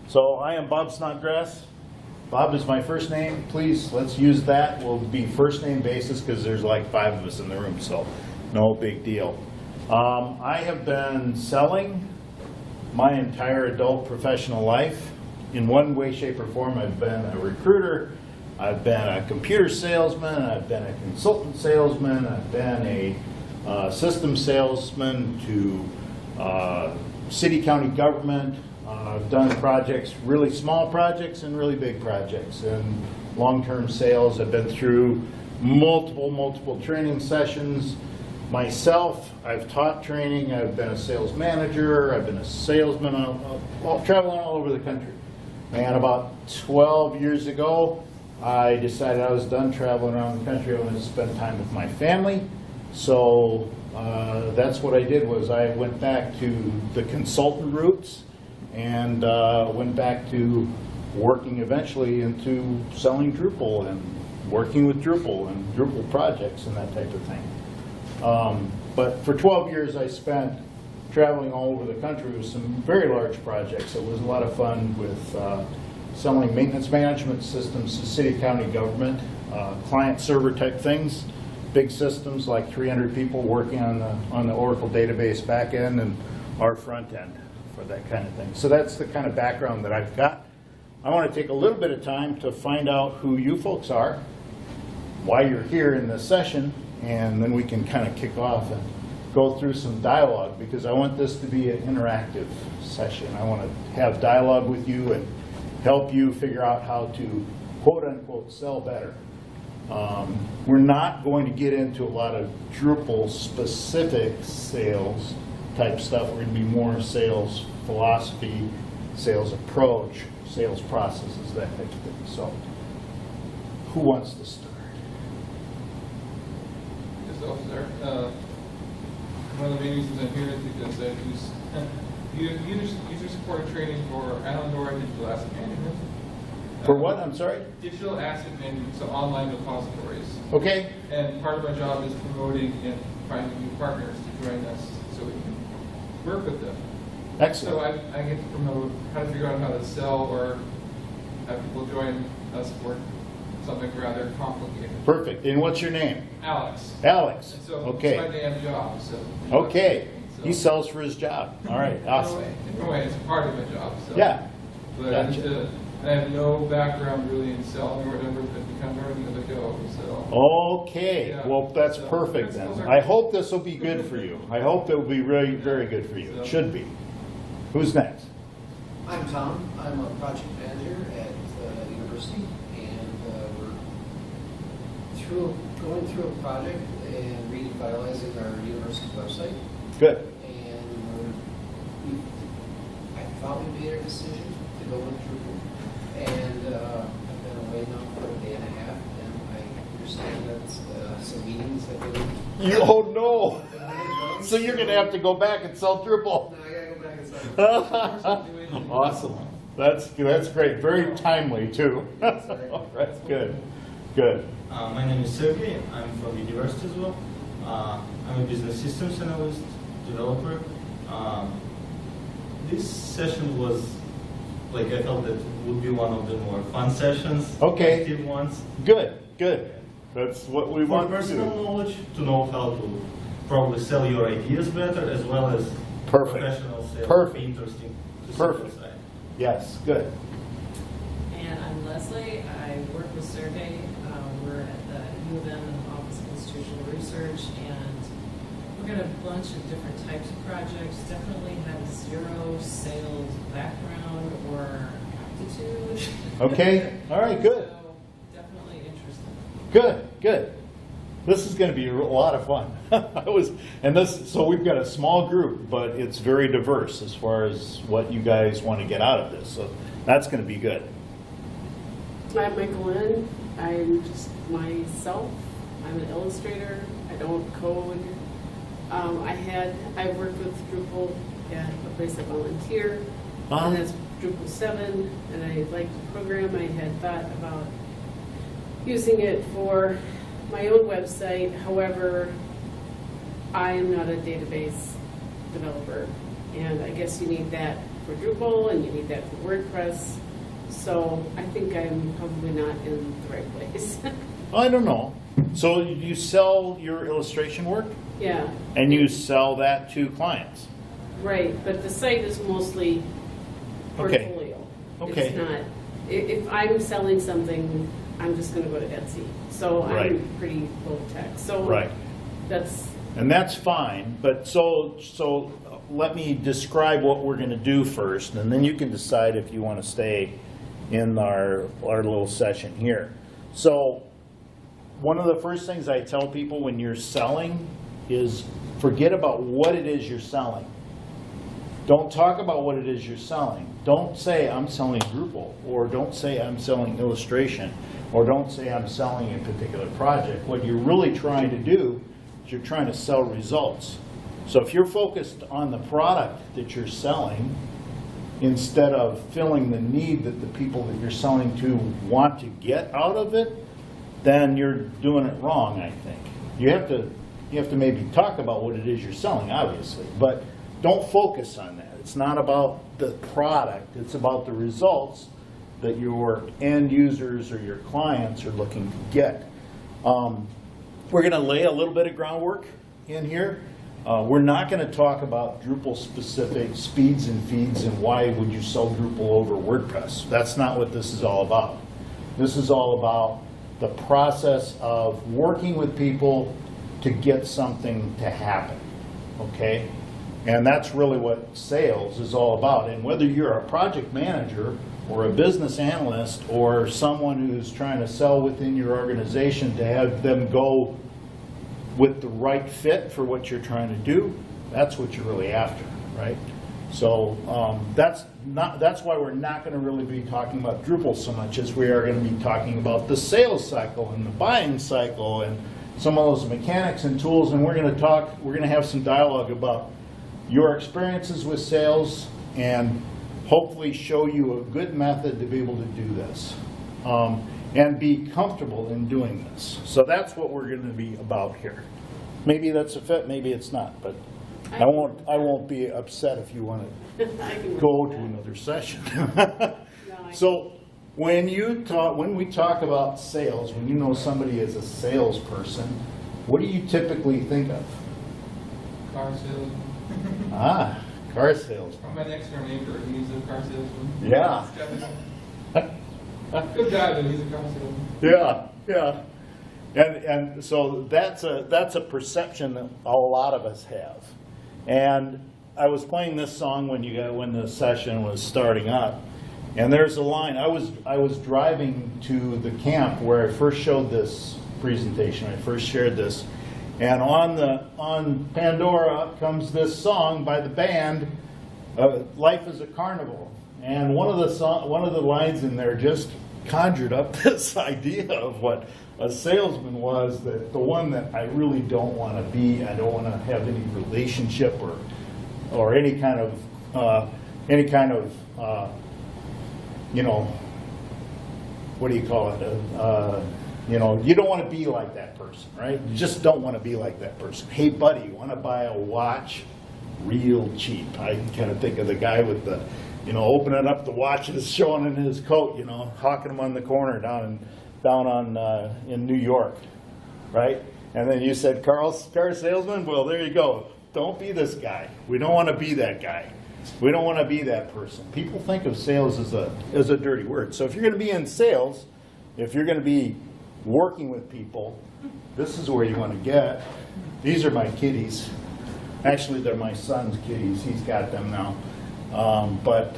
So I am Bob Snodgrass. Bob is my first name. Please, let's use that. We'll be first name basis because there's like 5 of us in the room, so no big deal. I have been selling my entire adult professional life. In one way, shape, or form, I've been a recruiter, I've been a computer salesman, I've been a consultant salesman, I've been a system salesman to city, county government. I've done projects, really small projects and really big projects, and long-term sales. I've been through multiple training sessions. Myself, I've taught training, I've been a sales manager, I've been a salesman, traveling all over the country. And about 12 years ago, I decided I was done traveling around the country. I wanted to spend time with my family. So that's what I did, was I went back to the consultant roots and went back to working eventually into selling Drupal and working with Drupal and Drupal projects and that type of thing. But for 12 years I spent traveling all over the country with some very large projects. It was a lot of fun with selling maintenance management systems to city, county government, client server type things, big systems like 300 people working on the Oracle database back end and our front end for that kind of thing. So that's the kind of background that I've got. I want to take a little bit of time to find out who you folks are, why you're here in this session, and then we can kind of kick off and go through some dialogue, because I want this to be an interactive session. I want to have dialogue with you and help you figure out how to quote unquote sell better. We're not going to get into a lot of Drupal specific sales type stuff. We're going to be more sales philosophy, sales approach, sales processes, that type of thing. So who wants to start? One of the main reasons I'm here is because I use user supported training for Alendora digital asset management. For what? I'm sorry? Digital asset management, so online repositories. Okay. And part of my job is promoting and finding new partners to join us so we can work with them. Excellent. So I get to promote how to figure out how to sell or have people join us for something rather complicated. Perfect. And what's your name? Alex. Alex. And so Okay. it's my damn job. So Okay. So. He sells for his job. All right. Awesome. In a way, it's part of my job. So. Yeah. But Gotcha. I have no background really in selling or whatever, but kind of learning as I go. So. Okay. Yeah. Well, that's So, perfect then. principles are- I hope this will be good for you. I hope it will be really very good for you. It should be. Who's next? I'm Tom. I'm a project manager at the university, and we're going through a project and revitalizing our university website. Good. And I thought we made our decision to go with Drupal, and I've been away now for a day and a half, and I understand that some meetings have been. Oh no! So you're going to have to go back and sell Drupal. No, I gotta go back and sell. Awesome. That's great. Very timely too. That's good. Good. My name is Sergey. I'm from university as well. I'm a business systems analyst, developer. This session was, like, I felt that would be one of the more fun sessions. Okay. Active ones. Good. Good. That's what we For want to personal do. knowledge, to know how to probably sell your ideas better, as well as Perfect. professional sales. Perfect. Be interesting to see Perfect. the side. Yes. Good. And I'm Leslie. I work with Sergey. We're at the U of M Office of Institutional Research, and we've got a bunch of different types of projects. Definitely have zero sales background or aptitude. Okay. All right. Good. So definitely interested. Good. Good. This is going to be a lot of fun. So we've got a small group, but it's very diverse as far as what you guys want to get out of this. So that's going to be good. I'm Michael Lynn. I'm just myself. I'm an illustrator. I don't code. I worked with Drupal at a place I volunteer, and that's Drupal 7, and I liked the program. I had thought about using it for my own website. However, I am not a database developer, and I guess you need that for Drupal and you need that for WordPress. So I think I'm probably not in the right place. I don't know. So you sell your illustration work Yeah, and you sell that to clients. right, but the site is mostly Okay. portfolio. Okay. It's not, if I'm selling something, I'm just gonna go to Etsy. So Right. I'm pretty low tech, so. Right. That's, And that's fine, but so let me describe what we're gonna do first, and then you can decide if you wanna stay in our little session here. So, one of the first things I tell people when you're selling is forget about what it is you're selling. Don't talk about what it is you're selling. Don't say I'm selling Drupal, or don't say I'm selling illustration, or don't say I'm selling a particular project. What you're really trying to do is you're trying to sell results. So if you're focused on the product that you're selling, instead of filling the need that the people that you're selling to want to get out of it, then you're doing it wrong, I think. You have to maybe talk about what it is you're selling, obviously, but don't focus on that. It's not about the product, it's about the results that your end users or your clients are looking to get. We're going to lay a little bit of groundwork in here. We're not going to talk about Drupal-specific speeds and feeds and why would you sell Drupal over WordPress. That's not what this is all about. This is all about the process of working with people to get something to happen, okay? And that's really what sales is all about. And whether you're a project manager or a business analyst or someone who's trying to sell within your organization to have them go with the right fit for what you're trying to do, that's what you're really after, right? So that's why we're not going to really be talking about Drupal so much as we are going to be talking about the sales cycle and the buying cycle and some of those mechanics and tools. And we're going to have some dialogue about your experiences with sales and hopefully show you a good method to be able to do this and be comfortable in doing this. So that's what we're going to be about here. Maybe that's a fit, maybe it's not, but I won't be upset if you want to go to another session. So when we talk about sales, when you know somebody is a salesperson, what do you typically think of? Car salesman. Ah, car salesman. My next door neighbor, he's a car salesman. Yeah. Good guy, but he's a car salesman. Yeah, yeah. And so that's a perception that a lot of us have. And I was playing this song when the session was starting up, and there's a line. I was driving to the camp where I first showed this presentation. I first shared this, and on Pandora up comes this song by the band, "Life is a Carnival," and one of the lines in there just conjured up this idea of what a salesman was, that the one that I really don't want to be. I don't want to have any relationship or any kind of what do you call it? You don't want to be like that person, right? You just don't want to be like that person. Hey, buddy, you want to buy a watch? Real cheap. I can kind of think of the guy with the, opening up the watches, showing in his coat, hawking them on the corner down in New York, right? And then you said, car salesman? Well, there you go. Don't be this guy. We don't want to be that guy. We don't want to be that person. People think of sales as a dirty word. So if you're going to be in sales, if you're going to be working with people, this is where you want to get. These are my kitties. Actually, they're my son's kitties. He's got them now. But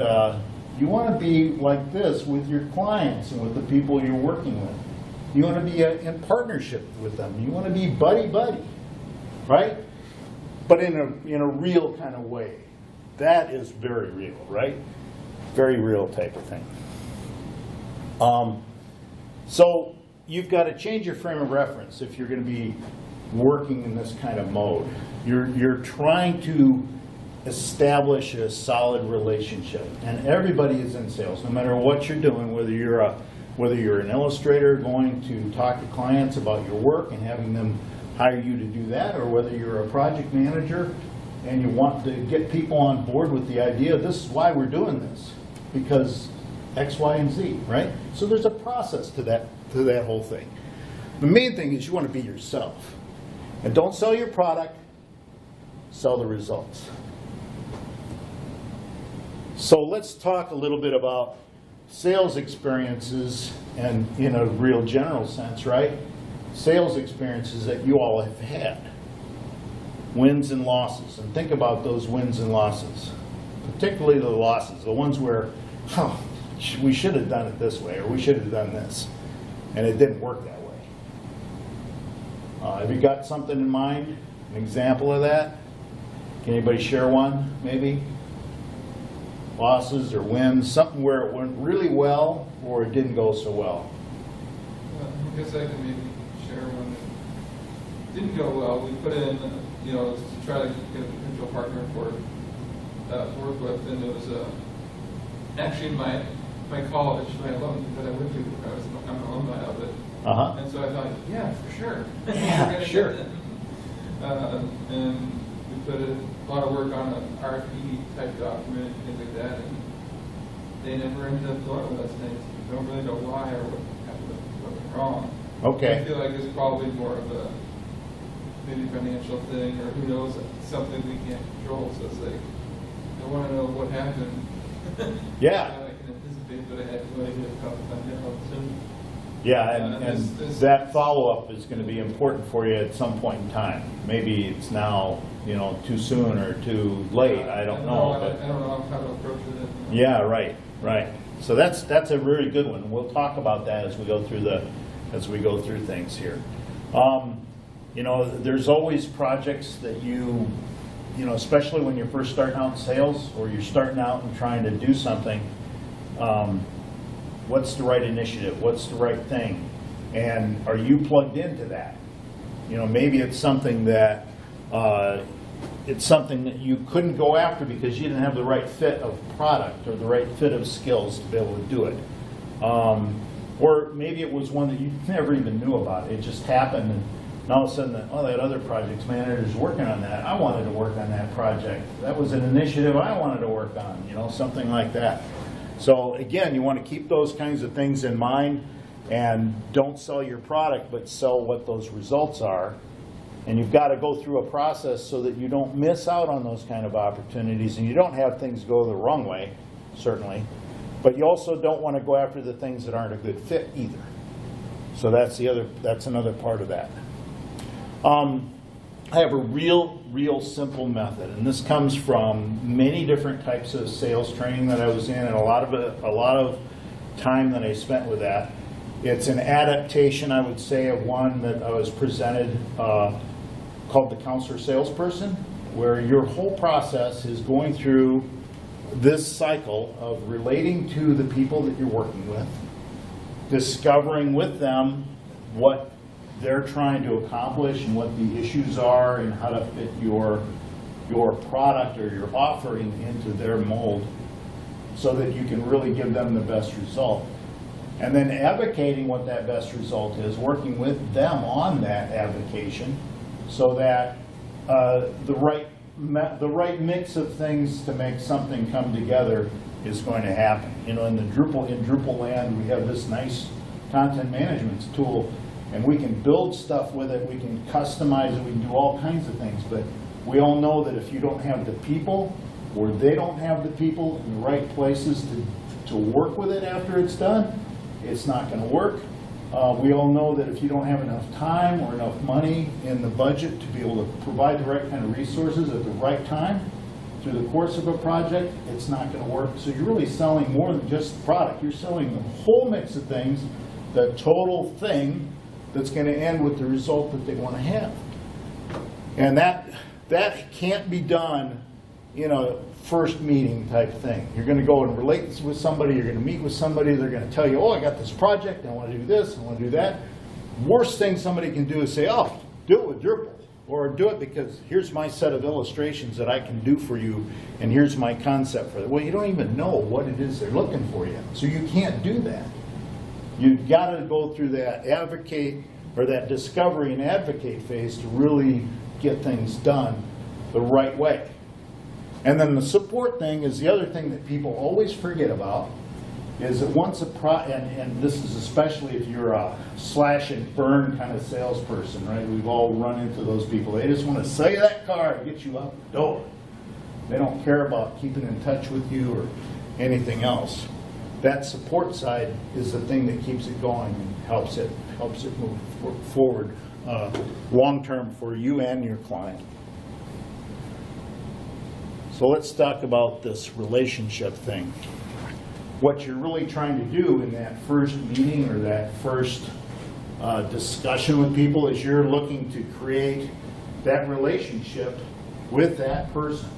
you want to be like this with your clients and with the people you're working with. You want to be in partnership with them. You want to be buddy-buddy, right? But in a real kind of way. That is very real, right? Very real type of thing. So you've got to change your frame of reference if you're going to be working in this kind of mode. You're trying to establish a solid relationship, and everybody is in sales, no matter what you're doing. Whether you're an illustrator going to talk to clients about your work and having them hire you to do that, or whether you're a project manager and you want to get people on board with the idea, this is why we're doing this, because X, Y, and Z, right? So there's a process to that whole thing. The main thing is you want to be yourself. And don't sell your product, sell the results. So let's talk a little bit about sales experiences, and in a real general sense, right? Sales experiences that you all have had. Wins and losses. And think about those wins and losses. Particularly the losses, the ones where, we should have done it this way, or we should have done this, and it didn't work that way. Have you got something in mind? An example of that? Can anybody share one, maybe? Losses or wins, something where it went really well or it didn't go so well. I guess I can maybe share one that didn't go well. We put in, to try to get a potential partner for to work with, and it was actually my college, my alumni that I went to. I'm an alumni of it, and so I thought, yeah, for sure, Yeah, sure. And we put a lot of work on an RFP type document and things like that, and they never ended up going with us. And I don't really know why or what happened, what went wrong. Okay. I feel like it's probably more of a maybe financial thing, or who knows, something we can't control. So it's like, I want to know what happened. Yeah. I can anticipate, but I had no idea how to find out. So, Yeah, and this- that follow-up is going to be important for you at some point in time. Maybe it's now, too soon or too late, I don't know. I But don't know how to approach it. yeah, right. So that's a really good one. We'll talk about that as we go through things here. There's always projects that especially when you're first starting out in sales, or you're starting out and trying to do something. What's the right initiative? What's the right thing? And are you plugged into that? Maybe it's something that you couldn't go after because you didn't have the right fit of product or the right fit of skills to be able to do it. Or maybe it was one that you never even knew about. It just happened, and all of a sudden, that other projects manager is working on that. I wanted to work on that project. That was an initiative I wanted to work on, something like that. So again, you want to keep those kinds of things in mind, and don't sell your product, but sell what those results are. And you've got to go through a process so that you don't miss out on those kind of opportunities, and you don't have things go the wrong way, certainly. But you also don't want to go after the things that aren't a good fit either. So that's another part of that. I have a real simple method, and this comes from many different types of sales training that I was in, and a lot of time that I spent with that. It's an adaptation, I would say, of one that I was presented called the Counselor Salesperson, where your whole process is going through this cycle of relating to the people that you're working with, discovering with them what they're trying to accomplish and what the issues are, and how to fit your product or your offering into their mold so that you can really give them the best result. And then advocating what that best result is, working with them on that advocation so that the right mix of things to make something come together is going to happen. In Drupal land, we have this nice content management tool, and we can build stuff with it, we can customize it, we can do all kinds of things, but we all know that if you don't have the people, or they don't have the people in the right places to work with it after it's done, it's not going to work. We all know that if you don't have enough time or enough money in the budget to be able to provide the right kind of resources at the right time through the course of a project, it's not going to work. So you're really selling more than just the product. You're selling the whole mix of things, the total thing that's going to end with the result that they want to have. And that can't be done in a first meeting type thing. You're going to go and relate with somebody, you're going to meet with somebody, they're going to tell you, oh, I got this project, I want to do this, I want to do that. Worst thing somebody can do is say, oh, do it with Drupal, or do it because here's my set of illustrations that I can do for you, and here's my concept for it. Well, you don't even know what it is they're looking for yet, so you can't do that. You've got to go through that advocate, or that discovery and advocate phase to really get things done the right way. And then the support thing is the other thing that people always forget about, is that once and this is especially if you're a slash and burn kind of salesperson, right? We've all run into those people. They just want to sell you that car and get you out the door. They don't care about keeping in touch with you or anything else. That support side is the thing that keeps it going and helps it move forward long term for you and your client. So let's talk about this relationship thing. What you're really trying to do in that first meeting or that first discussion with people is you're looking to create that relationship with that person.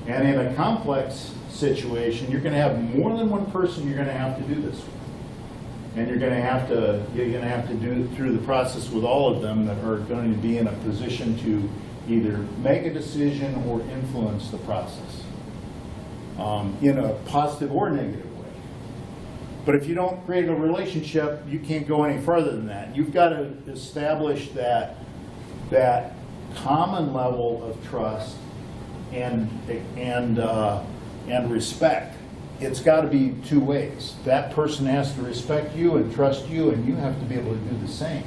And in a complex situation, you're going to have more than one person you're going to have to do this with. And you're going to have to do it through the process with all of them that are going to be in a position to either make a decision or influence the process in a positive or negative way. But if you don't create a relationship, you can't go any further than that. You've got to establish that common level of trust and respect. It's got to be two ways. That person has to respect you and trust you, and you have to be able to do the same.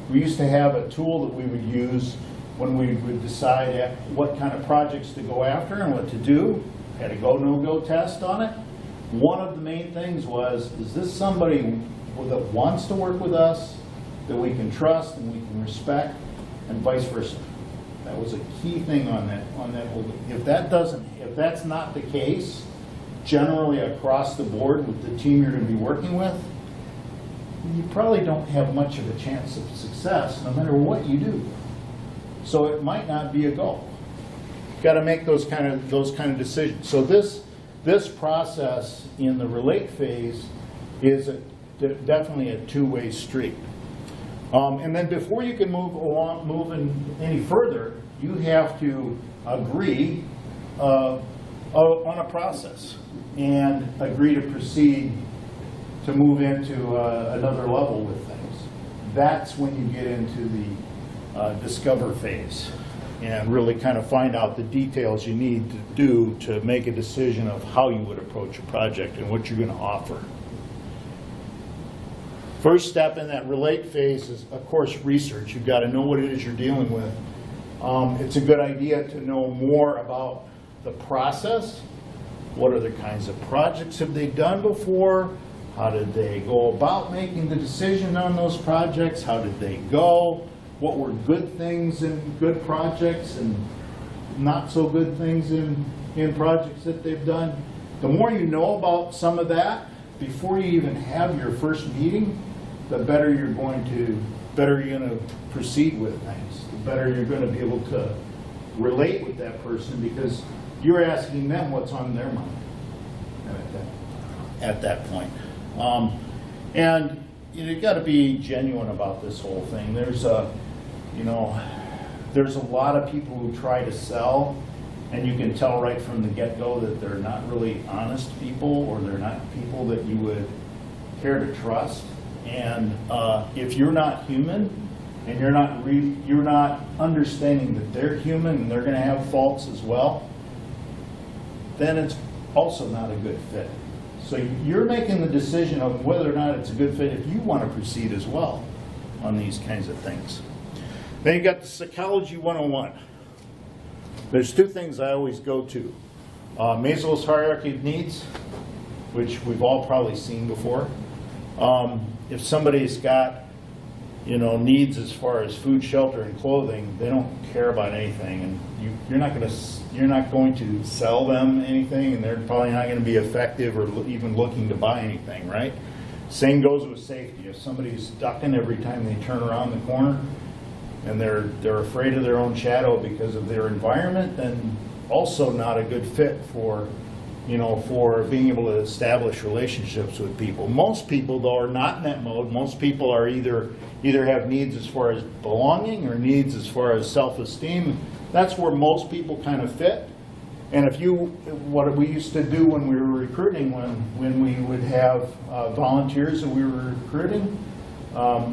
We used to have a tool that we would use when we would decide what kind of projects to go after and what to do. Had a go, no-go test on it. One of the main things was, is this somebody that wants to work with us, that we can trust and we can respect, and vice versa. That was a key thing on that whole thing. If that's not the case, generally across the board with the team you're going to be working with, you probably don't have much of a chance of success no matter what you do. So it might not be a goal. You've got to make those kind of decisions. So this process in the relate phase is definitely a two-way street. And then before you can move any further, you have to agree on a process and agree to proceed to move into another level with things. That's when you get into the discover phase and really kind of find out the details you need to do to make a decision of how you would approach a project and what you're going to offer. First step in that relate phase is, of course, research. You've got to know what it is you're dealing with. It's a good idea to know more about the process. What other kinds of projects have they done before? How did they go about making the decision on those projects? How did they go? What were good things in good projects and not so good things in projects that they've done? The more you know about some of that before you even have your first meeting, the better you're going to proceed with things. The better you're going to be able to relate with that person because you're asking them what's on their mind at that point. And you've got to be genuine about this whole thing. There's a lot of people who try to sell, and you can tell right from the get-go that they're not really honest people, or they're not people that you would care to trust. And if you're not human, and you're not understanding that they're human and they're going to have faults as well, then it's also not a good fit. So you're making the decision of whether or not it's a good fit if you want to proceed as well on these kinds of things. Then you got the Psychology 101. There's two things I always go to. Maslow's hierarchy of needs, which we've all probably seen before. If somebody's got needs as far as food, shelter, and clothing, they don't care about anything, and you're not going to sell them anything, and they're probably not going to be effective or even looking to buy anything, right? Same goes with safety. If somebody's ducking every time they turn around the corner, and they're afraid of their own shadow because of their environment, then also not a good fit for being able to establish relationships with people. Most people, though, are not in that mode. Most people are either have needs as far as belonging or needs as far as self-esteem. That's where most people kind of fit. And what we used to do when we were recruiting, when we would have volunteers that we were recruiting,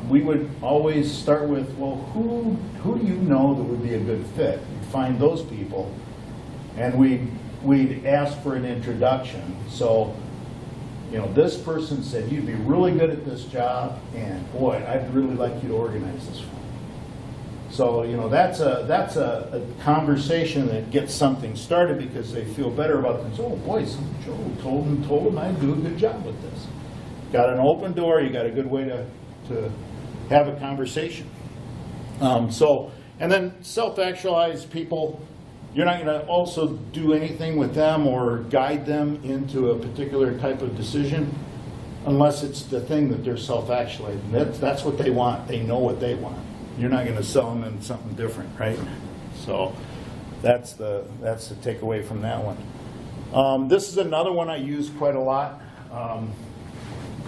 we would always start with, well, who do you know that would be a good fit? You'd find those people. and we'd ask for an introduction. So, you know, this person said, you'd be really good at this job, and boy, I'd really like you to organize this for me. So, you know, that's a conversation that gets something started because they feel better about things. Oh, boy, Joe told him I'd do a good job with this. Got an open door, you got a good way to have a conversation. And then self-actualized people, you're not going to also do anything with them or guide them into a particular type of decision unless it's the thing that they're self-actualizing. That's what they want. They know what they want. You're not going to sell them in something different, right? So that's the takeaway from that one. This is another one I use quite a lot.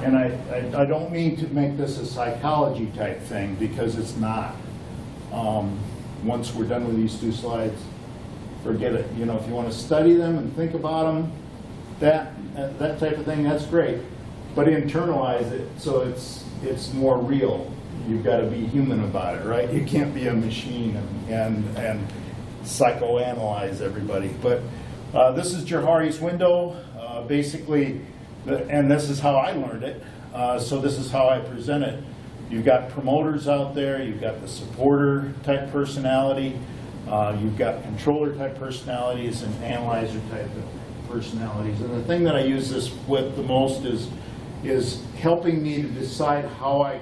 And I don't mean to make this a psychology type thing because it's not. Once we're done with these 2 slides, forget it. You know, if you want to study them and think about them, that type of thing, that's great. But internalize it so it's more real. You've got to be human about it, right? You can't be a machine and psychoanalyze everybody. But this is Johari's window, basically, and this is how I learned it. So this is how I present it. You've got promoters out there, you've got the supporter type personality, you've got controller type personalities and analyzer type of personalities. And the thing that I use this with the most is helping me to decide how I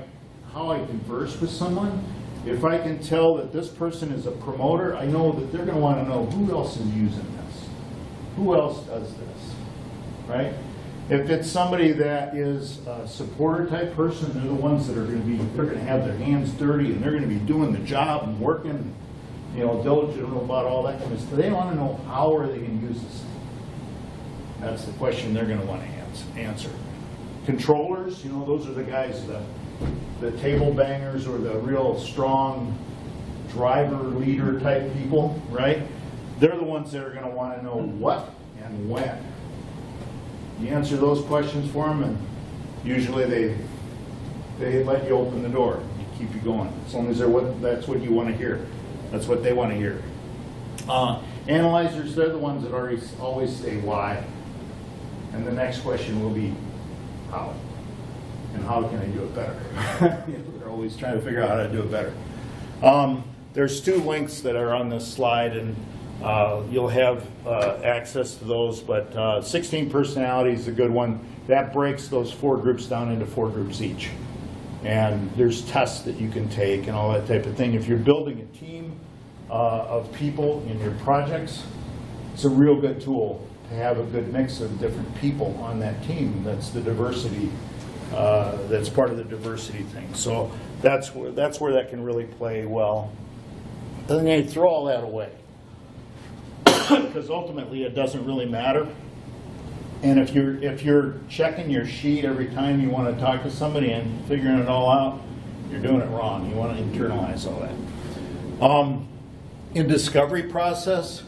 converse with someone. If I can tell that this person is a promoter, I know that they're going to want to know who else is using this. Who else does this, right? If it's somebody that is a supporter type person, they're the ones that are going to have their hands dirty and they're going to be doing the job and working, you know, diligent about all that kind of stuff. They want to know how are they going to use this thing. That's the question they're going to want to answer. Controllers, you know, those are the guys, the table bangers or the real strong driver, leader type people, right? They're the ones that are going to want to know what and when. You answer those questions for them, and usually they let you open the door. You keep you going. As long as that's what you want to hear. That's what they want to hear. Analyzers, they're the ones that always say why. And the next question will be how. And how can I do it better? They're always trying to figure out how to do it better. There's 2 links that are on this slide, and you'll have access to those, but 16 personalities is a good one. That breaks those 4 groups down into 4 groups each. And there's tests that you can take and all that type of thing. If you're building a team of people in your projects, it's a real good tool to have a good mix of different people on that team. That's the diversity. That's part of the diversity thing. So that's where that can really play well. And then you throw all that away. Because ultimately it doesn't really matter. And if you're checking your sheet every time you want to talk to somebody and figuring it all out, you're doing it wrong. You want to internalize all that. In discovery process,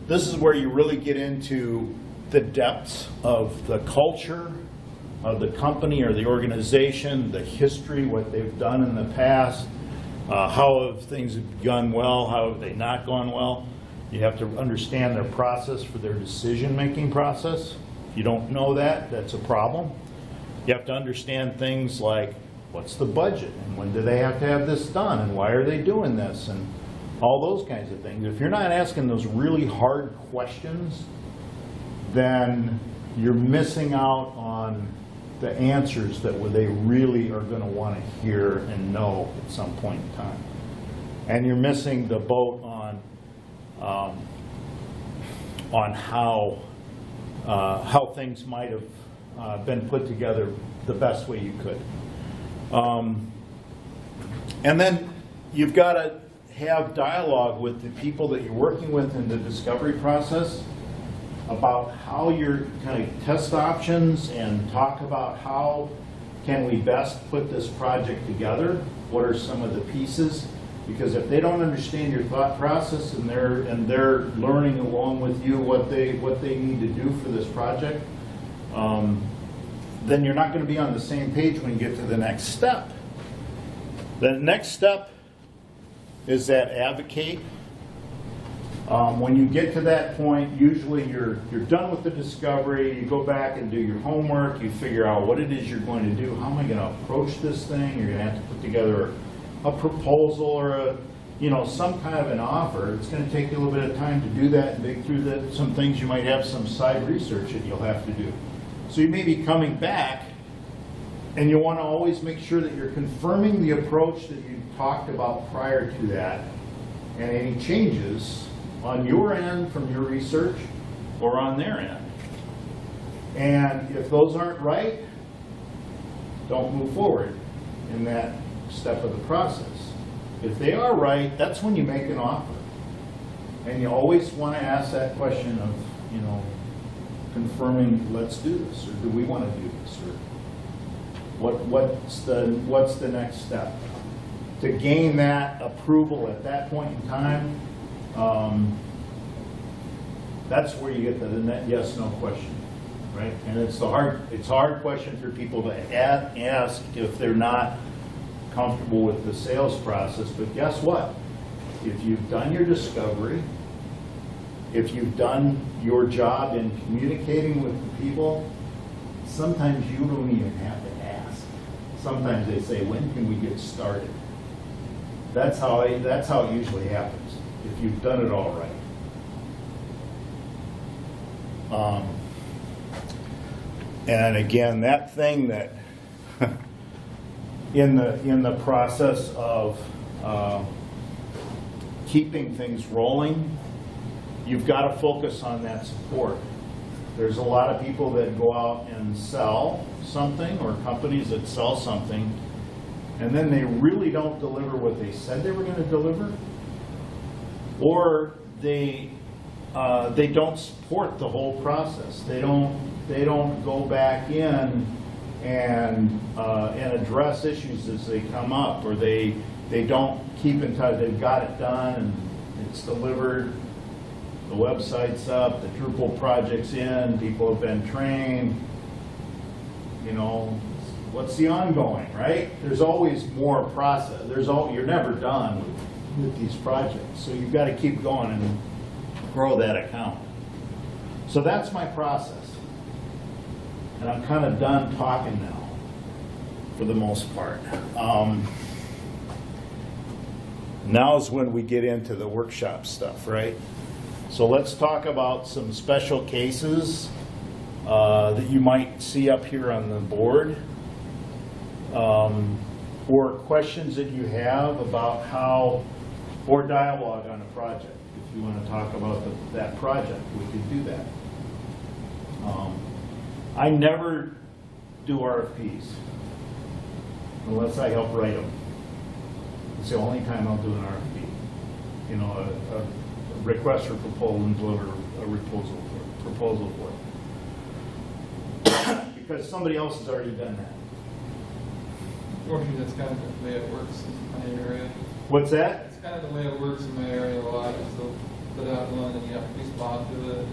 this is where you really get into the depths of the culture of the company or the organization, the history, what they've done in the past, how have things gone well, how have they not gone well. You have to understand their process for their decision-making process. If you don't know that, that's a problem. You have to understand things like, what's the budget? And when do they have to have this done? And why are they doing this? And all those kinds of things. If you're not asking those really hard questions, then you're missing out on the answers that they really are going to want to hear and know at some point in time. And you're missing the boat on how things might have been put together the best way you could. And then you've got to have dialogue with the people that you're working with in the discovery process about how you're kind of test options and talk about how can we best put this project together, what are some of the pieces, because if they don't understand your thought process and they're learning along with you what they need to do for this project, then you're not going to be on the same page when you get to the next step. The next step is that advocate. When you get to that point, usually you're done with the discovery, you go back and do your homework, you figure out what it is you're going to do, how am I going to approach this thing, you're going to have to put together a proposal or some kind of an offer. It's going to take you a little bit of time to do that and dig through some things. You might have some side research that you'll have to do. So you may be coming back, and you want to always make sure that you're confirming the approach that you talked about prior to that, and any changes on your end from your research or on their end. And if those aren't right, don't move forward in that step of the process. If they are right, that's when you make an offer. And you always want to ask that question of, confirming, let's do this, or do we want to do this, or what's the next step? To gain that approval at that point in time, that's where you get the yes/no question, right? And it's a hard question for people to ask if they're not comfortable with the sales process. But guess what? If you've done your discovery, if you've done your job in communicating with the people, sometimes you don't even have to ask. Sometimes they say, when can we get started? That's how it usually happens, if you've done it all right. And again, that thing that in the process of keeping things rolling, you've got to focus on that support. There's a lot of people that go out and sell something, or companies that sell something, and then they really don't deliver what they said they were going to deliver, or they don't support the whole process. They don't go back in and address issues as they come up, or they don't keep in touch. They've got it done and it's delivered. The website's up, the Drupal project's in, people have been trained. What's the ongoing, right? There's always more process. You're never done with these projects, so you've got to keep going and grow that account. So that's my process, and I'm kind of done talking now, for the most part. Now is when we get into the workshop stuff, right? So let's talk about some special cases that you might see up here on the board, or questions that you have about how, or dialogue on a project. If you want to talk about that project, we could do that. I never do RFPs unless I help write them. It's the only time I'll do an RFP. A request for proposal and deliver a proposal for it. Because somebody else has already done that. Unfortunately, that's kind of the way it works in my area. What's that? It's kind of the way it works in my area a lot. So put out one and you have to respond to it.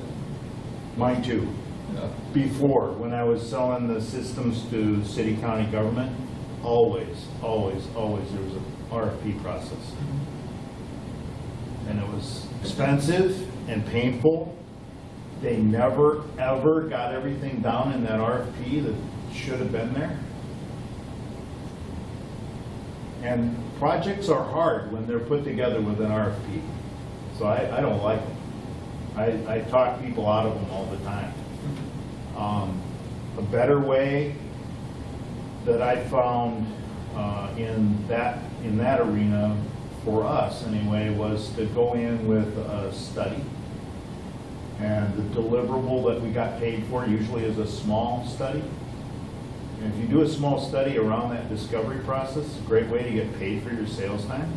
Mine too. Yeah. Before, when I was selling the systems to city, county government, always there was an RFP process. And it was expensive and painful. They never, ever got everything down in that RFP that should have been there. And projects are hard when they're put together with an RFP. So I don't like them. I talk people out of them all the time. A better way that I found in that arena, for us anyway, was to go in with a study. And the deliverable that we got paid for usually is a small study. And if you do a small study around that discovery process, it's a great way to get paid for your sales time.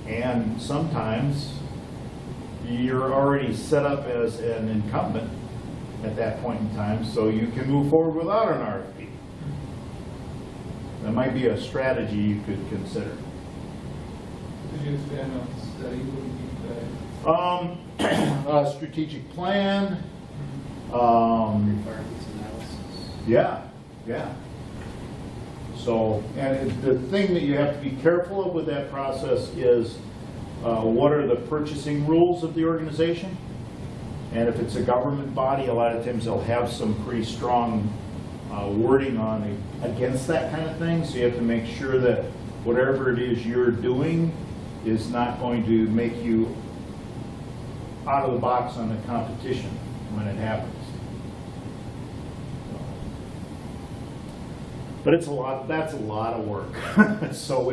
And sometimes you're already set up as an incumbent at that point in time, so you can move forward without an RFP. That might be a strategy you could consider. Could you expand on the study? What do you mean by Strategic plan. Requirements analysis. Yeah. So, and the thing that you have to be careful of with that process is what are the purchasing rules of the organization. And if it's a government body, a lot of times they'll have some pretty strong wording on against that kind of thing. So you have to make sure that whatever it is you're doing is not going to make you out of the box on the competition when it happens. But it's a lot. That's a lot of work. So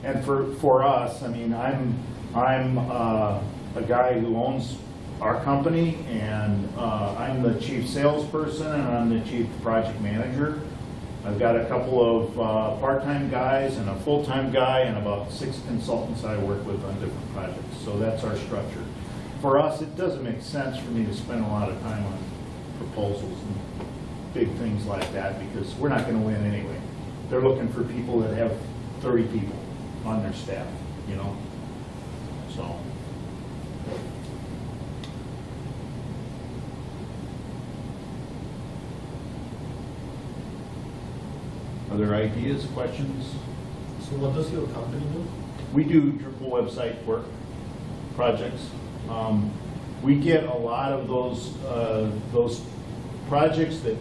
and for us, I mean, I'm a guy who owns our company, and I'm the chief salesperson, and I'm the chief project manager. I've got a couple of part-time guys and a full-time guy, and about 6 consultants I work with on different projects. So that's our structure. For us, it doesn't make sense for me to spend a lot of time on proposals and big things like that, because we're not going to win anyway. They're looking for people that have 30 people on their staff, you know. So. Other ideas, questions? So what does your company do? We do Drupal website work projects. We get a lot of those projects that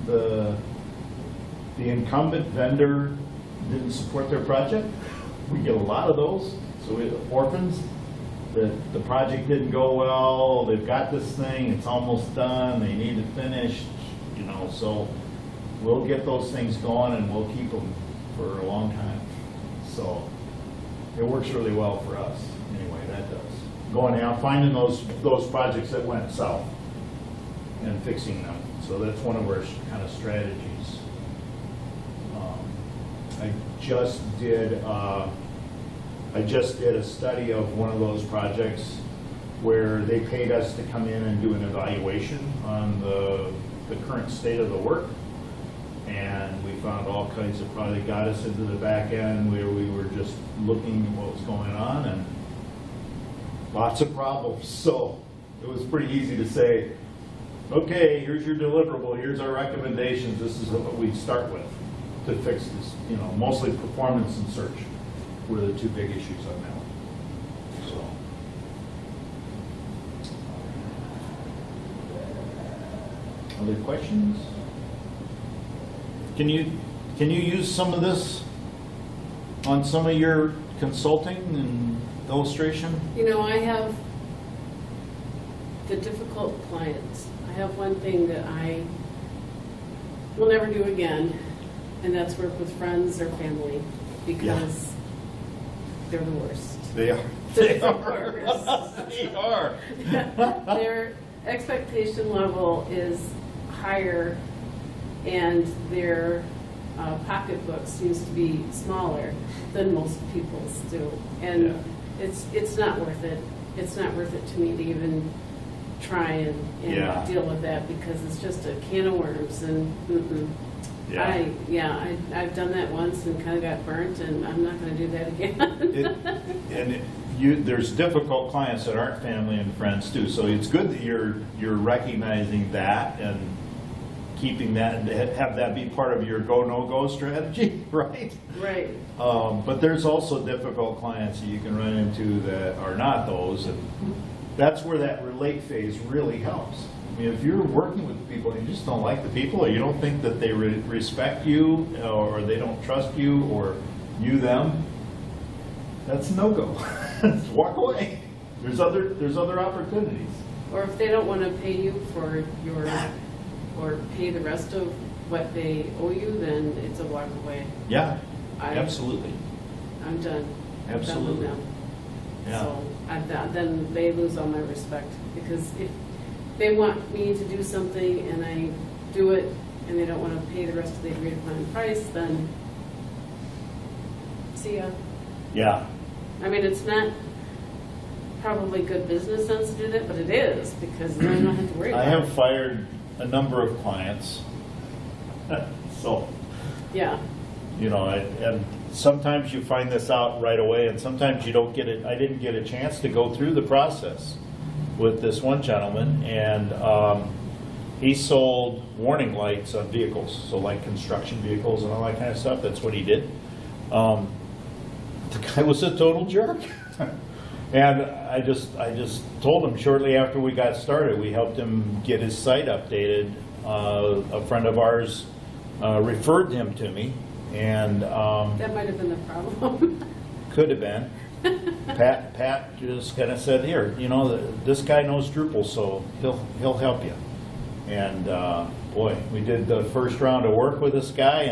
the incumbent vendor didn't support their project. We get a lot of those. So we have orphans that the project didn't go well. They've got this thing. It's almost done. They need it finished. You know, so we'll get those things going and we'll keep them for a long time. So it works really well for us. Anyway, that does. Going out, finding those projects that went south and fixing them. So that's one of our kind of strategies. I just did a study of one of those projects where they paid us to come in and do an evaluation on the current state of the work. And we found all kinds of probably got us into the back end where we were just looking at what was going on, and lots of problems. So it was pretty easy to say, okay, here's your deliverable, here's our recommendations, this is what we'd start with to fix this. You know, mostly performance and search were the 2 big issues on that one. So, other questions? Can you use some of this on some of your consulting and illustration? You know, I have the difficult clients. I have one thing that I will never do again, and that's work with friends or family, because they're the worst. They are. They are. They are. Their expectation level is higher, and their pocketbook seems to be smaller than most people's do. And it's not worth it. It's not worth it to me to even try and deal with that, because it's just a can of worms. And I've done that once and kind of got burnt, and I'm not going to do that again. There's difficult clients that aren't family and friends too. So it's good that you're recognizing that and keeping that, and have that be part of your go no go strategy, right? Right. But there's also difficult clients that you can run into that are not those, and that's where that relate phase really helps. I mean, if you're working with people and you just don't like the people, or you don't think that they respect you, or they don't trust you, or you them, that's a no-go. Just walk away. There's other opportunities. Or if they don't want to pay you for or pay the rest of what they owe you, then it's a walk away. Yeah, absolutely. I'm done. Absolutely. I'm done with them. Yeah. So then they lose all my respect, because if they want me to do something and I do it and they don't want to pay the rest of the agreed upon price, then see ya. Yeah. I mean, it's not probably good business sense to do that, but it is, because then I don't have to worry about I have it. fired a number of clients. So, Yeah. you know, and sometimes you find this out right away, and sometimes you don't get it. I didn't get a chance to go through the process with this one gentleman, and he sold warning lights on vehicles, so like construction vehicles and all that kind of stuff. That's what he did. The guy was a total jerk. And I just told him shortly after we got started, we helped him get his site updated. A friend of ours referred him to me, and That might have been the problem. could have been. Pat just kind of said, here, you know, this guy knows Drupal, so he'll help you. And boy, we did the first round of work with this guy,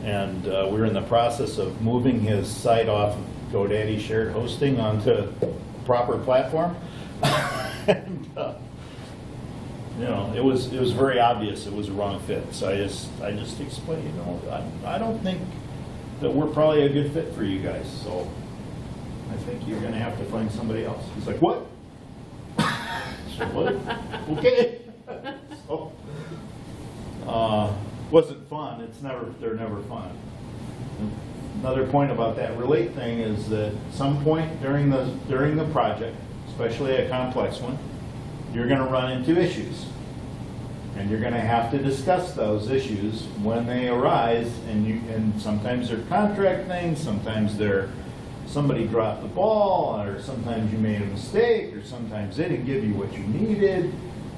and we're in the process of moving his site off of GoDaddy shared hosting onto proper platform. And, you know, it was very obvious it was a wrong fit. So I just explained, you know, I don't think that we're probably a good fit for you guys. So I think you're going to have to find somebody else. He's like, what? So, what? Okay. So, wasn't fun. They're never fun. Another point about that relate thing is that some point during the project, especially a complex one, you're going to run into issues. And you're going to have to discuss those issues when they arise, and sometimes they're contract things, sometimes they're somebody dropped the ball, or sometimes you made a mistake, or sometimes they didn't give you what you needed.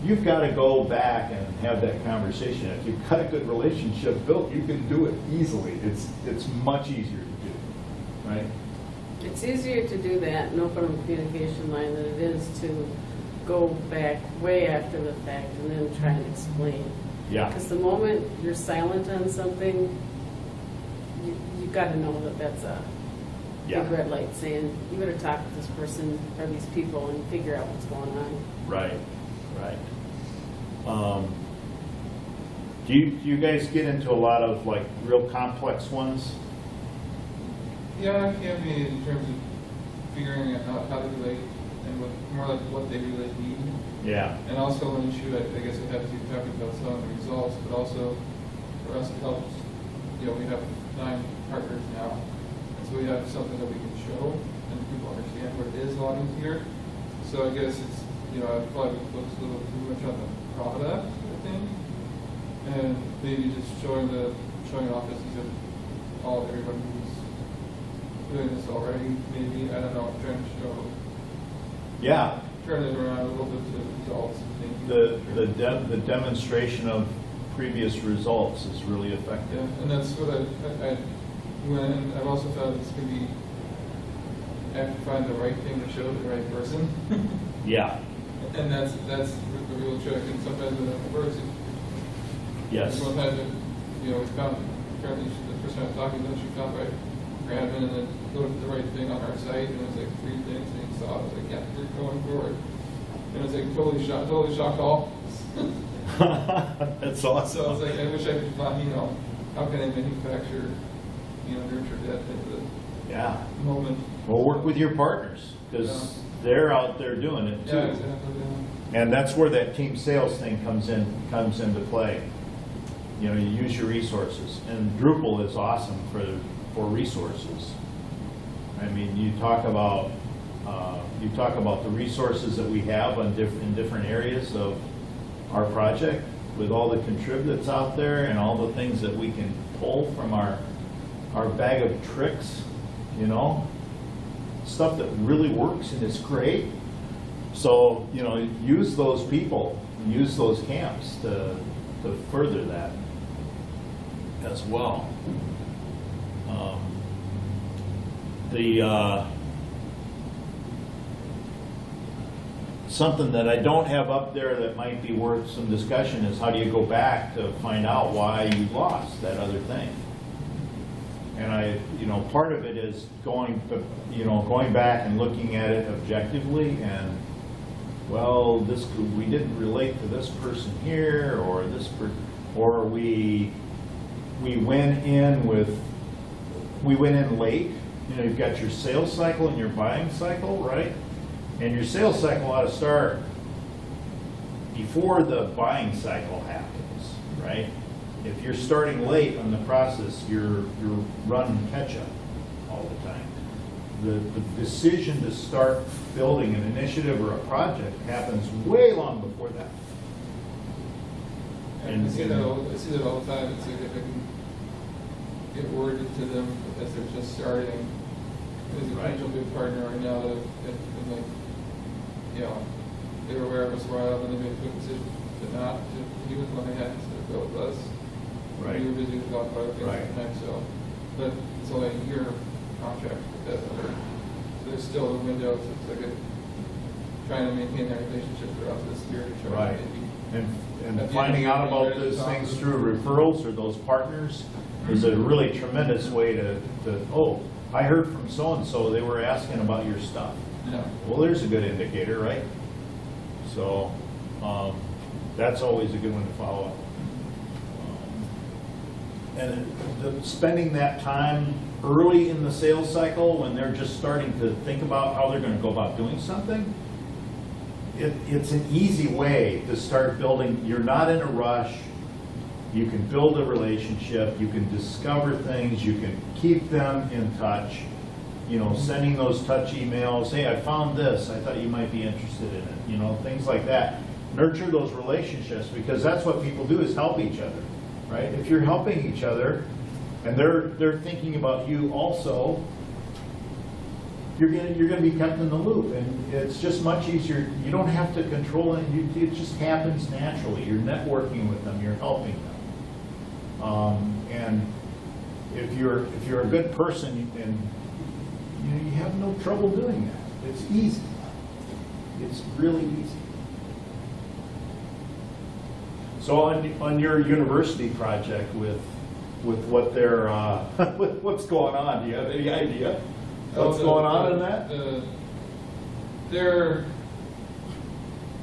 You've got to go back and have that conversation. If you've got a good relationship built, you can do it easily. It's much easier to do, right? It's easier to do that in open communication line than it is to go back way after the fact and then try and explain. Yeah. Because the moment you're silent on something, you got to know that that's a big red light saying, you better talk with this person or these people and figure out what's going on. Right. Do you guys get into a lot of like real complex ones? Yeah, it can be in terms of figuring out how to relate and more like what they really need. Yeah. And also an issue, I guess we have to keep talking about some of the results, but also for us it helps, you know, we have 9 partners now. And so we have something that we can show and people understand what it is logging here. So I guess it's, you know, I probably focused a little too much on the product, I think. And maybe just showing off this is everybody who's doing this already, maybe, I don't know, I'm trying to show. Yeah. Turn it around a little bit to results. The demonstration of previous results is really effective. Yeah, and that's what when I've also found this can be, I have to find the right thing to show the right person. Yeah. And that's the real trick, and sometimes when it works, Yes. one time, you know, we found, apparently the person I was talking to, she found right, grab in and then go to the right thing on our site, and it was like 3 things, and he saw it, I was like, yeah, you're going forward. And it was like totally shocked all. That's awesome. So I was like, I wish I could find, you know, how can I manufacture, you know, nurture that into Yeah. the moment. Well, work with your partners, because they're out there doing it too. Yeah, exactly. Yeah. And that's where that team sales thing comes into play. You know, you use your resources, and Drupal is awesome for resources. I mean, you talk about the resources that we have in different areas of our project, with all the contrib that's out there and all the things that we can pull from our bag of tricks. You know, stuff that really works and is great. So, you know, use those people, use those camps to further that as well. Something that I don't have up there that might be worth some discussion is how do you go back to find out why you lost that other thing? And part of it is going back and looking at it objectively, and well, we didn't relate to this person here, or we went in late. You know, you've got your sales cycle and your buying cycle, right? And your sales cycle ought to start before the buying cycle happens, right? If you're starting late on the process, you're running catch-up all the time. The decision to start building an initiative or a project happens way long before that. And I see that all the time. It's like if I can get word to them as they're just starting, is a potential good partner right now that if like, you know, they were aware of us a while, and they made a quick decision to not to be with one they had instead of go with us. Right. We were busy with a lot of other things Right. at the time, so, but it's only a year contract with that other, so there's still a window to like trying to maintain that relationship throughout this year to show Right. maybe. And At the finding end of out the year, about those talk things to through them. referrals or those partners is a really tremendous way to, oh, I heard from so-and-so, they were asking about your stuff. Yeah. Well, there's a good indicator, right? So, that's always a good one to follow up. And spending that time early in the sales cycle when they're just starting to think about how they're gonna go about doing something, it's an easy way to start building. You're not in a rush. You can build a relationship. You can discover things. You can keep them in touch. You know, sending those touch emails. Hey, I found this. I thought you might be interested in it. You know, things like that. Nurture those relationships because that's what people do is help each other, right? If you're helping each other and they're thinking about you also, you're gonna be kept in the loop, and it's just much easier. You don't have to control it. It just happens naturally. You're networking with them. You're helping them. And if you're a good person, and you have no trouble doing that. It's easy. It's really easy. So on your university project with what they're with what's going on, do you have any idea? What's going on in that?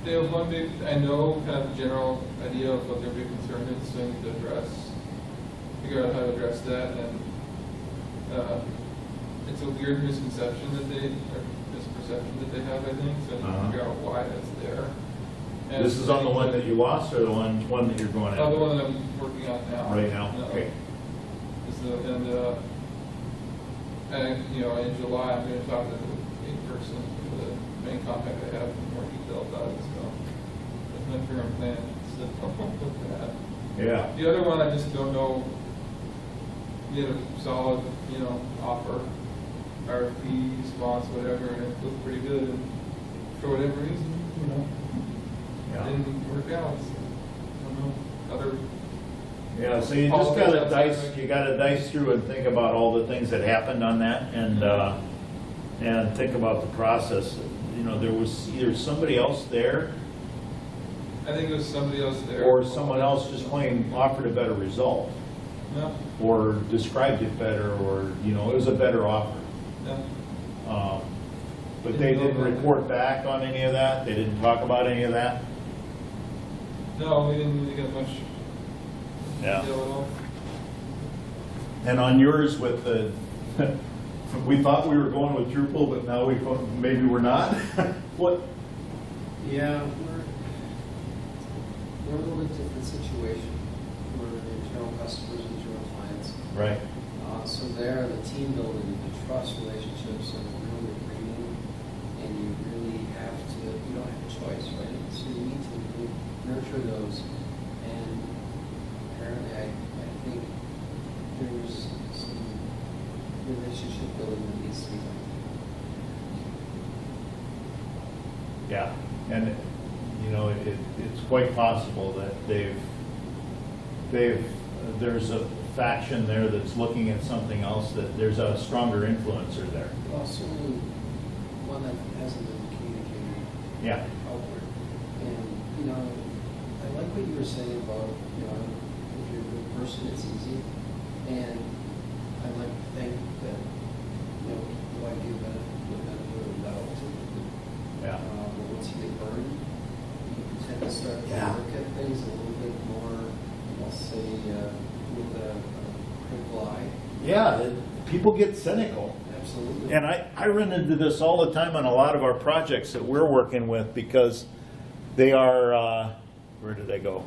They have one big, I know kind of general idea of what their big concern is, so I need to figure out how to address that, and it's a weird misconception that or misperception that they have, I think, so I need to figure out why that's there. And This is on the one that you lost, or the one that you're going the after? one that I'm working on now. Right now? No. Okay. And you know, in July, I'm going to talk to the person, the main contact I have, in more detail about it. So that's my current plan. So look at that. Yeah. The other one, I just don't know. We had a solid, you know, offer, RFP, response, whatever, and it looked pretty good. And for whatever reason, you know, Yeah. it didn't work out. So, I don't know. Other. Yeah, so you just gotta dice, you gotta dice through and think about all the things that happened on that, and think about the process. You know, there was either somebody else there, I think it was somebody else there. or someone else just plain offered a better result, No. or described it better, or, you know, it was a better offer. No. But they didn't report back on any of that, they didn't talk about any of that? No, we didn't really get much Yeah. detail at all. And on yours with the, we thought we were going with Drupal, but now maybe we're not? What? Yeah, we're a little bit different situation. We're internal customers, internal clients. Right. So there, the team building, the trust relationships are really bringing, and you really have to, you don't have a choice, right? So you need to nurture those. And apparently, I think there's some relationship building that needs to be done. Yeah, and, you know, it's quite possible that there's a faction there that's looking at something else, that there's a stronger influencer there. Well, certainly one that hasn't been communicated Yeah. outward. And, you know, I like what you were saying about, you know, if you're a good person, it's easy. And I'd like to think that, you know, people like you benefit of the doubt. Yeah. But once you get burned, you tend to start to Yeah. look at things a little bit more, I'll say, with a critical eye. Yeah, people get cynical. Absolutely. And I run into this all the time on a lot of our projects that we're working with, because they are, where did they go?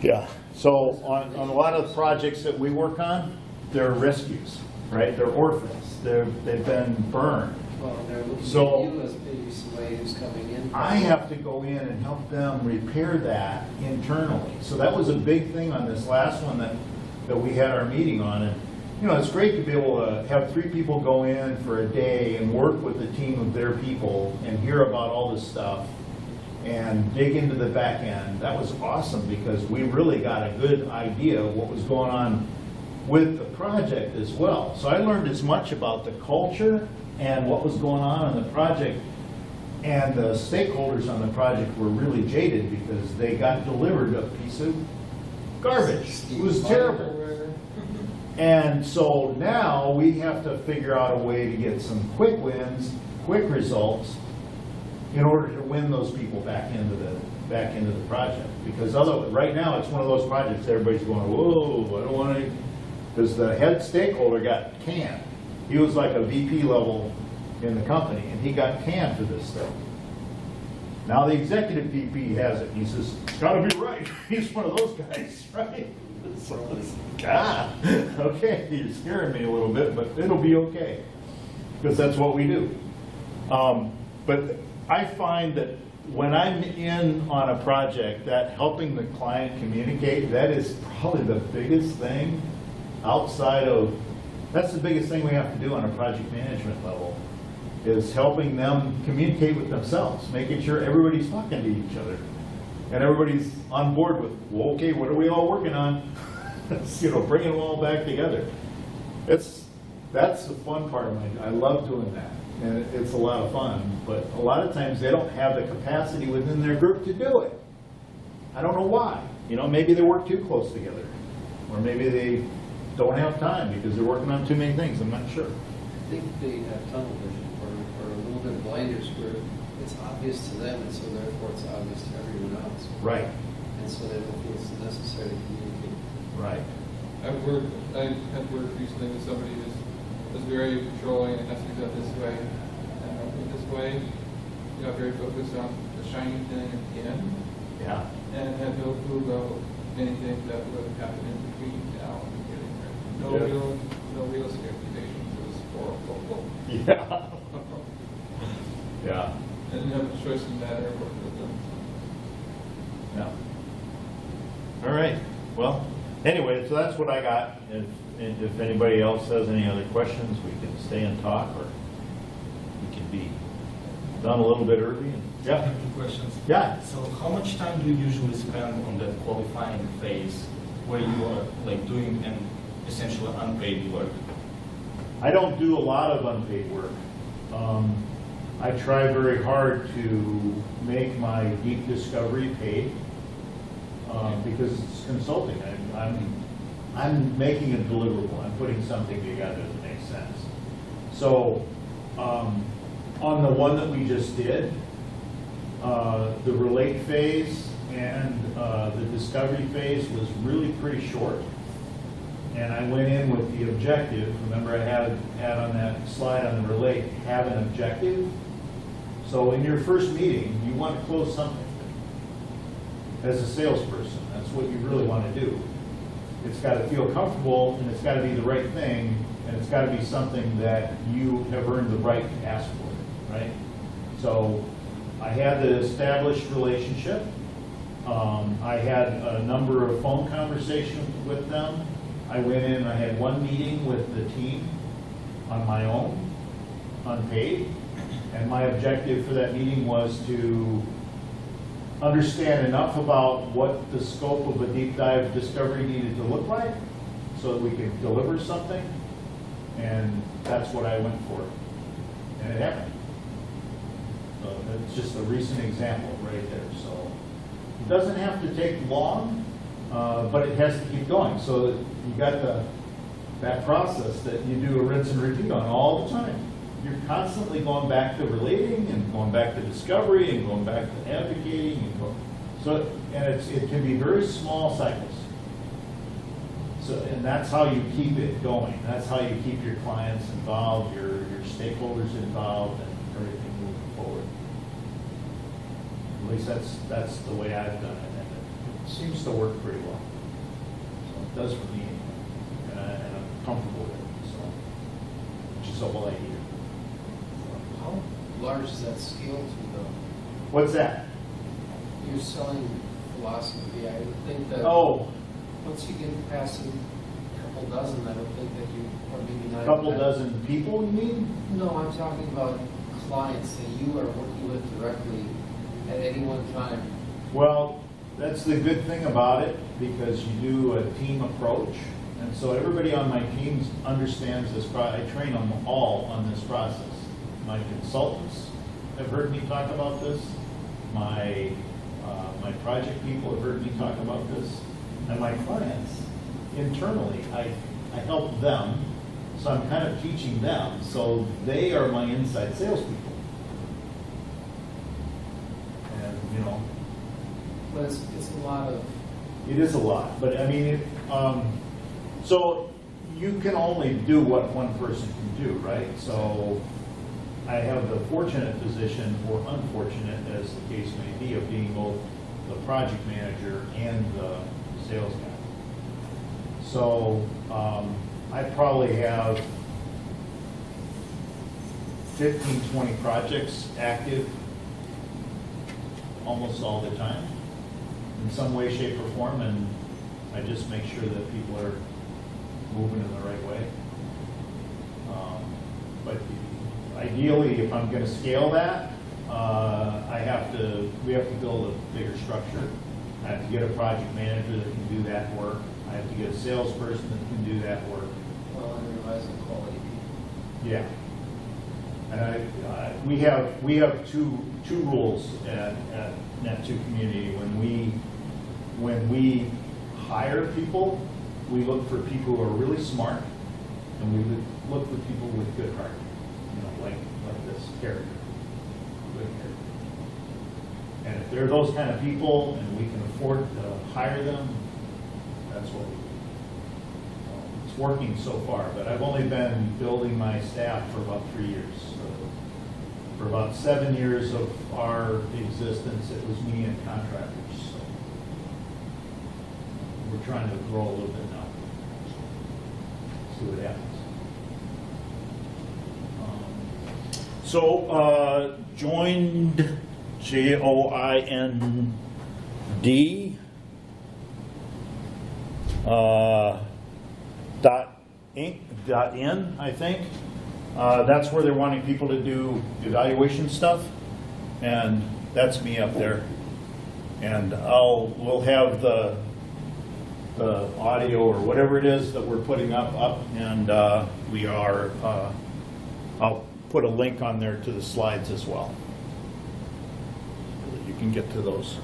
Yeah, so on a lot of the projects that we work on, they're rescues, right? They're orphans, they've been burned. Well, they're looking So- at you as maybe somebody who's coming in. I have to go in and help them repair that internally. So that was a big thing on this last one that we had our meeting on, you know, it's great to be able to have 3 people go in for a day and work with a team of their people and hear about all this stuff and dig into the back end. That was awesome because we really got a good idea of what was going on with the project as well. So I learned as much about the culture and what was going on in the project, and the stakeholders on the project were really jaded because they got delivered a piece of garbage. It was terrible. And so now we have to figure out a way to get some quick wins, quick results, in order to win those people back into the project. Because otherwise, right now, it's one of those projects everybody's going, whoa, I don't want to, because the head stakeholder got canned. He was like a VP level in the company, and he got canned for this thing. Now the executive VP has it. He says, it's got to be right. He's one of those guys, right? So it's, God, okay, you're scaring me a little bit, but it'll be okay, because that's what we do. But I find that when I'm in on a project, that helping the client communicate, that is probably the biggest thing outside of, that's the biggest thing we have to do on a project management level, is helping them communicate with themselves, making sure everybody's talking to each other and everybody's on board with, well, okay, what are we all working on? You know, bringing them all back together. That's the fun part of my, I love doing that. And it's a lot of fun, but a lot of times they don't have the capacity within their group to do it. I don't know why. You know, maybe they work too close together, or maybe they don't have time because they're working on too many things. I'm not sure. I think they have tunnel vision or a little bit of blinders where it's obvious to them, and so therefore it's obvious to everyone else. Right. And so they don't feel it's necessary to communicate. Right. I had worked recently with somebody who was very controlling and has to be done this way, and in this way, you know, very focused on the shiny thing at the end, Yeah. and had no clue about anything that would happen in between now and getting there. No realistic expectations. It was horrible. Yeah. Yeah. And you have a choice in that or work with them. Yeah. All right. Well, anyway, so that's what I got. If anybody else has any other questions, we can stay and talk, or we can be done a little bit early. I have 2 questions. Yeah. So how much time do you usually spend on that qualifying phase where you are like doing an essentially unpaid work? I don't do a lot of unpaid work. I try very hard to make my deep discovery paid because it's consulting. I'm making a deliverable. I'm putting something together that makes sense. So on the one that we just did, the relate phase and the discovery phase was really pretty short. And I went in with the objective. Remember, I had on that slide on the relate, have an objective. So in your first meeting, you want to close something. As a salesperson, that's what you really want to do. It's got to feel comfortable, and it's got to be the right thing, and it's got to be something that you have earned the right to ask for, right? So I had the established relationship. I had a number of phone conversations with them. I went in and I had one meeting with the team on my own, unpaid, and my objective for that meeting was to understand enough about what the scope of a deep dive discovery needed to look like so that we could deliver something, and that's what I went for, and it happened. So that's just a recent example right there. So it doesn't have to take long, but it has to keep going. So you got that process that you do a rinse and repeat on all the time. You're constantly going back to relating and going back to discovery and going back to advocating and it can be very small cycles. So, and that's how you keep it going. That's how you keep your clients involved, your stakeholders involved, and everything moving forward. At least that's the way I've done it, and it seems to work pretty well. So it does for me, and I'm comfortable with it. So, which is all I hear. How large is that scale to though? What's that? You're selling philosophy. I would think that Oh, once you get past a couple dozen, I don't think that you, or maybe not. A couple dozen people, you mean? No, I'm talking about clients that you are working with directly at any one time. Well, that's the good thing about it, because you do a team approach. And so everybody on my team understands this. I train them all on this process. My consultants have heard me talk about this. My project people have heard me talk about this. And my clients, internally, I help them. So I'm kind of teaching them. So they are my inside salespeople. And, you know. But it's a lot of, It is a lot, but I mean, so you can only do what one person can do, right? So I have the fortunate position, or unfortunate as the case may be, of being both the project manager and the sales guy. So I probably have 15, 20 projects active almost all the time, in some way, shape, or form, and I just make sure that people are moving in the right way. But ideally, if I'm going to scale that, we have to build a bigger structure. I have to get a project manager that can do that work. I have to get a salesperson that can do that work. well, and realize the quality people. Yeah. And we have two rules at Net2 Community. When we hire people, we look for people who are really smart, and we would look for people with good heart, you know, like this character, good character. And if they're those kind of people, and we can afford to hire them, that's what we do. It's working so far, but I've only been building my staff for about 3 years. So for about 7 years of our existence, it was me and contractors. So we're trying to grow a little bit now. See what happens. Joined, JOIND, .in, I think. That's where they're wanting people to do evaluation stuff, and that's me up there. And we'll have the audio or whatever it is that we're putting up, and I'll put a link on there to the slides as well, so that you can get to those.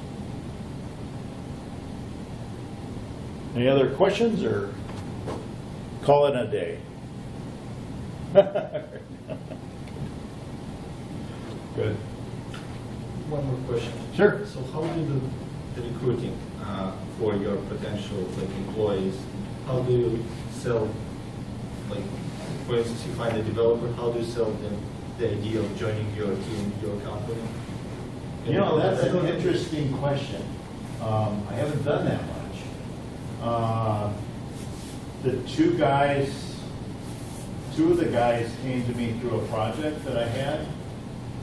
Any other questions, or call it a day? Good. One more question. Sure. So how do you do the recruiting for your potential employees? How do you sell, for instance, you find a developer, how do you sell them the idea of joining your team, your company? You know, that's an interesting question. I haven't done that much. Two of the guys came to me through a project that I had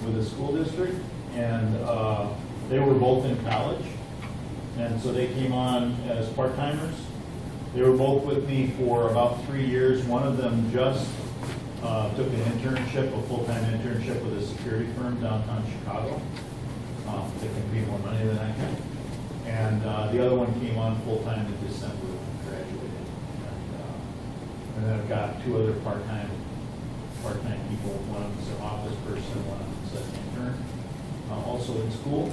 with a school district, and they were both in college, and so they came on as part-timers. They were both with me for about 3 years. One of them just took an internship, a full-time internship with a security firm downtown Chicago. They can pay more money than I can. And the other one came on full-time in December when I graduated. And then I've got two other part-time people. One of them's an office person, one of them's an intern, also in school.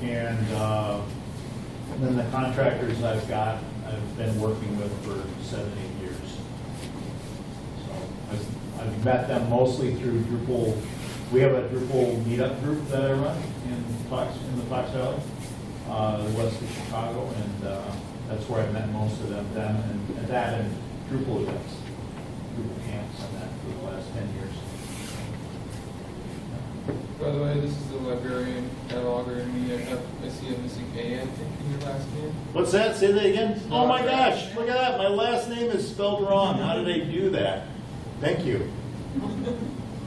And then the contractors I've been working with for 7, 8 years. So I've met them mostly through Drupal. We have a Drupal meetup group that I run in the Fox Valley, west of Chicago, and that's where I've met most of them and that and Drupal events, Drupal camps, and that for the last 10 years. By the way, this is the librarian cataloger in me. I see a missing A, I think, in your last name. What's that? Say that again? Oh my gosh, look at that. My last name is spelled wrong. How did I do that? Thank you.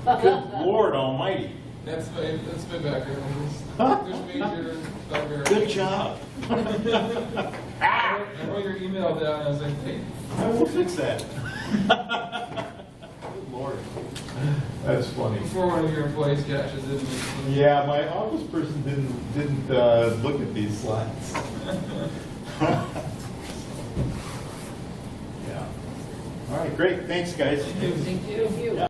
Good Lord Almighty. That's my background. There's major librarian. Good job. I wrote your email emailed that, and I was like, hey, I will fix that. Good Lord. That's funny. before one of your employees catches it. Yeah, my office person didn't look at these slides. Yeah. All right, great. Thanks, guys. Thank you. Thank you. Thank you.